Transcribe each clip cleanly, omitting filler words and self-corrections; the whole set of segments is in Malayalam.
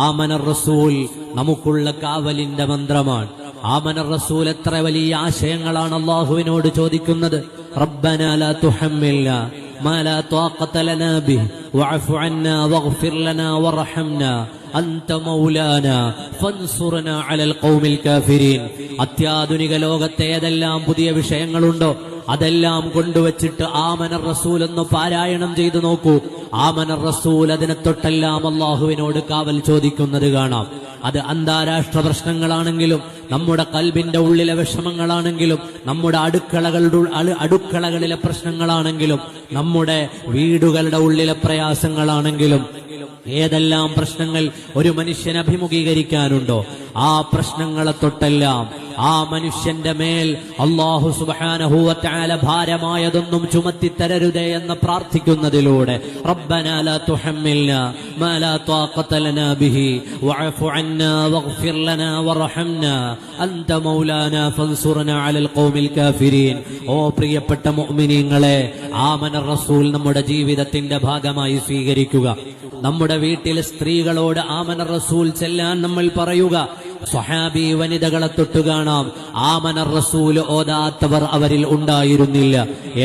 ആമനർ റസൂൽ നമുക്കുള്ള കാവലിന്റെ മന്ത്രമാണ്. ആമനർ റസൂൽ എത്ര വലിയ ആശയങ്ങളാണ് അല്ലാഹുവിനോട് ചോദിക്കുന്നത്. റബ്ബനാ ലാ തുഹമ്മിൽനാ മാ ലാ ത്വാഖത ലനാ ബിഹി വഅഫു അന്നാ വഗ്ഫിർ ലനാ വർഹംനാ അൻത മൗലാനാ ഫൻസുർനാ അലൽ ഖൗമിൽ കാഫിരീൻ. അത്യാധുനിക ലോകത്തെ ഏതെല്ലാം പുതിയ വിഷയങ്ങളുണ്ടോ അതെല്ലാം കൊണ്ടുവച്ചിട്ട് ആമനർ റസൂൽ എന്ന് പാരായണം ചെയ്തു നോക്കൂ. ആമനർ റസൂൽ അതിനെ തൊട്ടെല്ലാം അല്ലാഹുവിനോട് കാവൽ ചോദിക്കുന്നത് കാണാം. അത് അന്താരാഷ്ട്ര പ്രശ്നങ്ങളാണെങ്കിലും, നമ്മുടെ കൽബിന്റെ ഉള്ളിലെ വിഷമങ്ങളാണെങ്കിലും, നമ്മുടെ അടുക്കളകളിലെ പ്രശ്നങ്ങളാണെങ്കിലും, നമ്മുടെ വീടുകളുടെ ഉള്ളിലെ പ്രയാസങ്ങളാണെങ്കിലും, ഏതെല്ലാം പ്രശ്നങ്ങൾ ഒരു മനുഷ്യൻ അഭിമുഖീകരിക്കാനുണ്ടോ ആ പ്രശ്നങ്ങളെ തൊട്ടെല്ലാം ആ മനുഷ്യന്റെ മേൽ അല്ലാഹു സുബ്ഹാനഹു വ തആല ഭാരമായതൊന്നും ചുമത്തിത്തരരുതേ എന്ന് പ്രാർത്ഥിക്കുന്നതിലൂടെ റബ്ബനാ ലാ തുഹമ്മിൽനാ മാ ലാ ത്വാഖത ലനാ ബിഹി വഅഫു അന്നാ വഗ്ഫിർ ലനാ വർഹംനാ അൻത മൗലാനാ ഫൻസുർനാ അലൽ ഖൗമിൽ കാഫിരീൻ. ഓ പ്രിയപ്പെട്ട മുഅ്മിനീങ്ങളെ, ആമനർ റസൂൽ നമ്മുടെ ജീവിതത്തിന്റെ ഭാഗമായി സ്വീകരിക്കുക. നമ്മുടെ വീട്ടിലെ സ്ത്രീകളോട് ആമനർ റസൂൽ ചെല്ലാൻ നമ്മൾ പറയുക. സ്വഹാബി വനിതകളെ തൊട്ടു കാണാം, ആമനർ റസൂൽ ഓതാത്തവർ അവരിൽ ഉണ്ടായിരുന്നില്ല.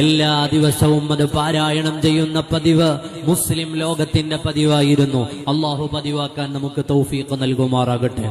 എല്ലാ ദിവസവും അത് പാരായണം ചെയ്യുന്ന പതിവ് മുസ്ലിം ലോകത്തിന്റെ പതിവായിരുന്നു. അള്ളാഹു പതിവാക്കാൻ നമുക്ക് തൗഫീഖ് നൽകുമാറാകട്ടെ.